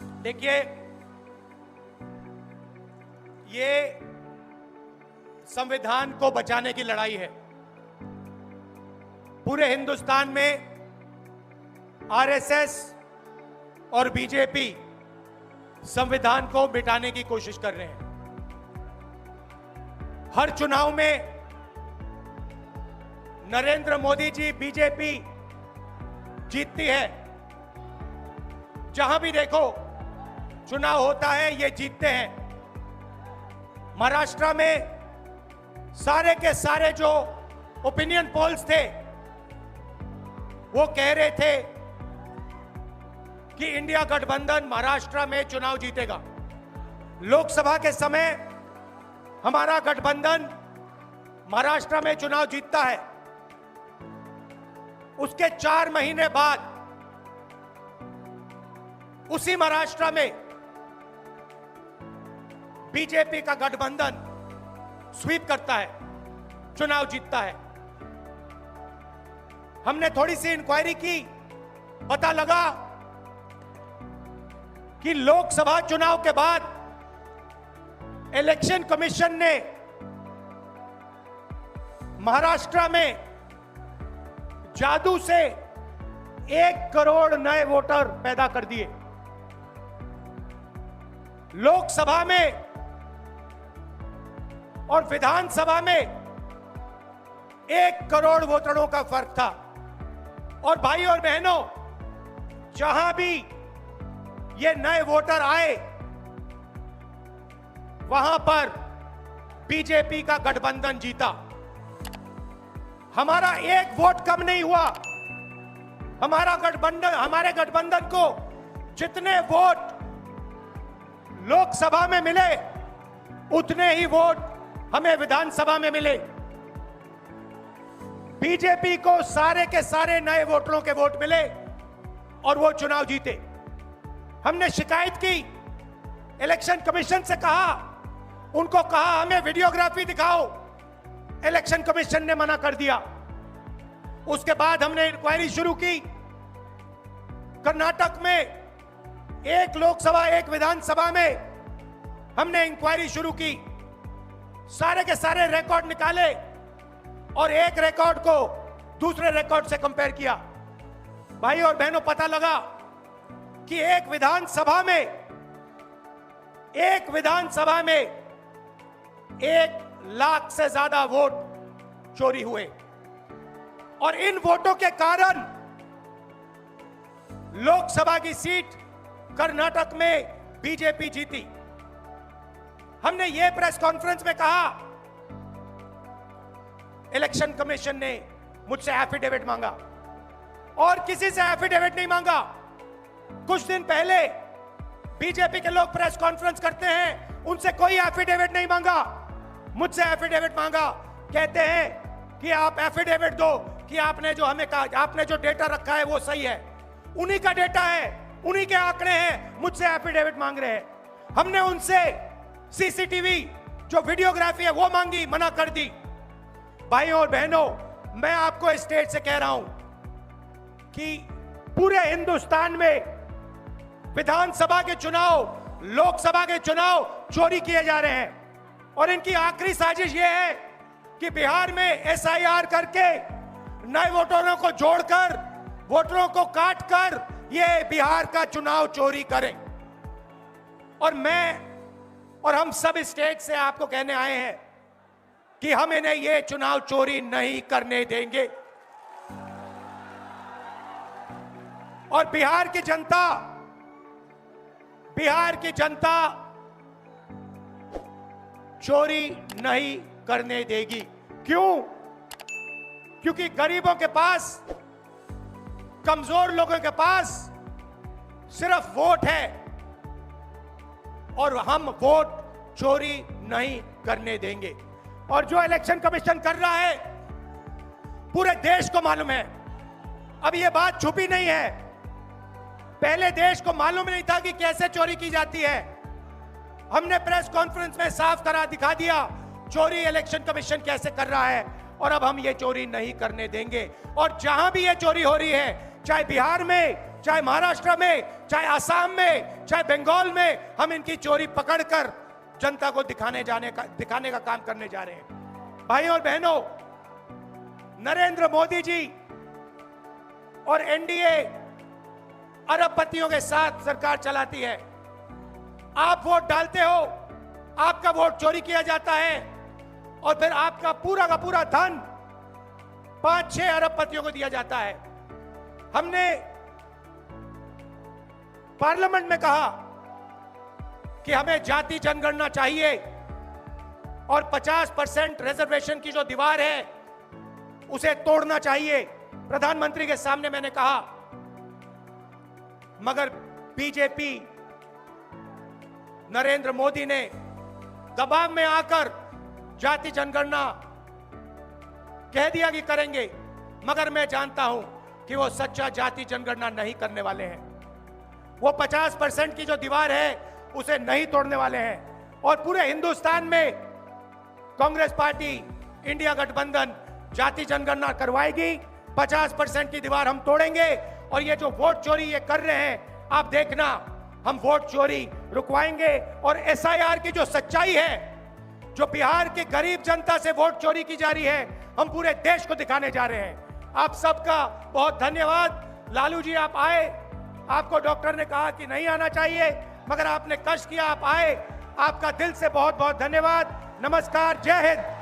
देखिए, ये संविधान को बचाने की लड़ाई है। पूरे हिंदुस्तान में आरएसएस और बीजेपी संविधान को मिटाने की कोशिश कर रहे हैं। हर चुनाव में नरेंद्र मोदी जी, बीजेपी जीतती है। जहां भी देखो चुनाव होता है, ये जीतते हैं। महाराष्ट्र में सारे के सारे जो ओपिनियन पोल्स थे वो कह रहे थे कि इंडिया गठबंधन महाराष्ट्र में चुनाव जीतेगा। लोकसभा के समय हमारा गठबंधन महाराष्ट्र में चुनाव जीतता है। उसके 4 महीने बाद उसी महाराष्ट्र में बीजेपी का गठबंधन स्वीप करता है, चुनाव जीतता है। हमने थोड़ी सी इंक्वायरी की, पता लगा कि लोकसभा चुनाव के बाद इलेक्शन कमीशन ने महाराष्ट्र में जादू से 1 करोड़ नए वोटर पैदा कर दिए। लोकसभा में और विधानसभा में 1 करोड़ वोटरों का फर्क था। और भाई और बहनों, जहां भी ये नए वोटर आए वहां पर बीजेपी का गठबंधन जीता। हमारा 1 वोट कम नहीं हुआ। हमारे गठबंधन को जितने वोट लोकसभा में मिले उतने ही वोट हमें विधानसभा में मिले। बीजेपी को सारे के सारे नए वोटरों के वोट मिले और वो चुनाव जीते। हमने शिकायत की, इलेक्शन कमीशन से कहा, उनको कहा हमें वीडियोग्राफी दिखाओ। इलेक्शन कमीशन ने मना कर दिया। उसके बाद हमने इंक्वायरी शुरू की। कर्नाटक में 1 लोकसभा 1 विधानसभा में हमने इंक्वायरी शुरू की। सारे के सारे रिकॉर्ड निकाले और एक रिकॉर्ड को दूसरे रिकॉर्ड से कंपेयर किया। भाई और बहनों, पता लगा कि एक विधानसभा में 1 लाख से ज्यादा वोट चोरी हुए। और इन वोटों के कारण लोकसभा की सीट कर्नाटक में बीजेपी जीती। हमने ये प्रेस कॉन्फ्रेंस में कहा, इलेक्शन कमीशन ने मुझसे एफिडेविट मांगा और किसी से एफिडेविट नहीं मांगा। कुछ दिन पहले बीजेपी के लोग प्रेस कॉन्फ्रेंस करते हैं, उनसे कोई एफिडेविट नहीं मांगा। मुझसे एफिडेविट मांगा। कहते हैं कि आप एफिडेविट दो कि आपने जो हमें कहा, आपने जो डेटा रखा है वो सही है। उन्हीं का डेटा है, उन्हीं के आंकड़े हैं, मुझसे एफिडेविट मांग रहे हैं। हमने उनसे सीसीटीवी जो वीडियोग्राफी है वो मांगी, मना कर दी। भाइयों और बहनों, मैं आपको स्टेट से कह रहा हूं कि पूरे हिंदुस्तान में विधानसभा के चुनाव, लोकसभा के चुनाव चोरी किए जा रहे हैं। और इनकी आखिरी साजिश यह है कि बिहार में एसआईआर करके नए वोटरों को जोड़कर, वोटरों को काटकर ये बिहार का चुनाव चोरी करें। और मैं और हम सब स्टेट से आपको कहने आए हैं कि हम इन्हें ये चुनाव चोरी नहीं करने देंगे। और बिहार की जनता चोरी नहीं करने देगी। क्यों? क्योंकि गरीबों के पास, कमजोर लोगों के पास सिर्फ वोट है और हम वोट चोरी नहीं करने देंगे। और जो इलेक्शन कमीशन कर रहा है पूरे देश को मालूम है। अब ये बात छुपी नहीं है। पहले देश को मालूम नहीं था कि कैसे चोरी की जाती है। हमने प्रेस कॉन्फ्रेंस में साफ करा दिखा दिया चोरी इलेक्शन कमीशन कैसे कर रहा है। और अब हम ये चोरी नहीं करने देंगे। और जहां भी ये चोरी हो रही है, चाहे बिहार में चाहे महाराष्ट्र में, चाहे असम में, चाहे बंगाल में, हम इनकी चोरी पकड़कर जनता को दिखाने का काम करने जा रहे हैं। भाइयों और बहनों, नरेंद्र मोदी जी और एनडीए अरबपतियों के साथ सरकार चलाती है। आप वोट डालते हो, आपका वोट चोरी किया जाता है और फिर आपका पूरा का पूरा धन 5-6 अरबपतियों को दिया जाता है। हमने पार्लियामेंट में कहा कि हमें जाति जनगणना चाहिए और 50% रिजर्वेशन की जो दीवार है उसे तोड़ना चाहिए। प्रधानमंत्री के सामने मैंने कहा, मगर बीजेपी, नरेंद्र मोदी ने दबाव में आकर जाति जनगणना कह दिया कि करेंगे, मगर मैं जानता हूं कि वो सच्चा जाति जनगणना नहीं करने वाले हैं। वो 50% की जो दीवार है उसे नहीं तोड़ने वाले हैं और पूरे हिंदुस्तान में कांग्रेस पार्टी, इंडिया गठबंधन जाति जनगणना करवाएगी। 50% की दीवार हम तोड़ेंगे और ये जो वोट चोरी ये कर रहे हैं, आप देखना, हम वोट चोरी रुकवाएंगे। और एसआईआर की जो सच्चाई है, जो बिहार की गरीब जनता से वोट चोरी की जा रही है, हम पूरे देश को दिखाने जा रहे हैं। आप सबका बहुत धन्यवाद। लालू जी, आप आए, आपको डॉक्टर ने कहा कि नहीं आना चाहिए, मगर आपने कष्ट किया, आप आए। आपका दिल से बहुत बहुत धन्यवाद। नमस्कार, जय हिंद।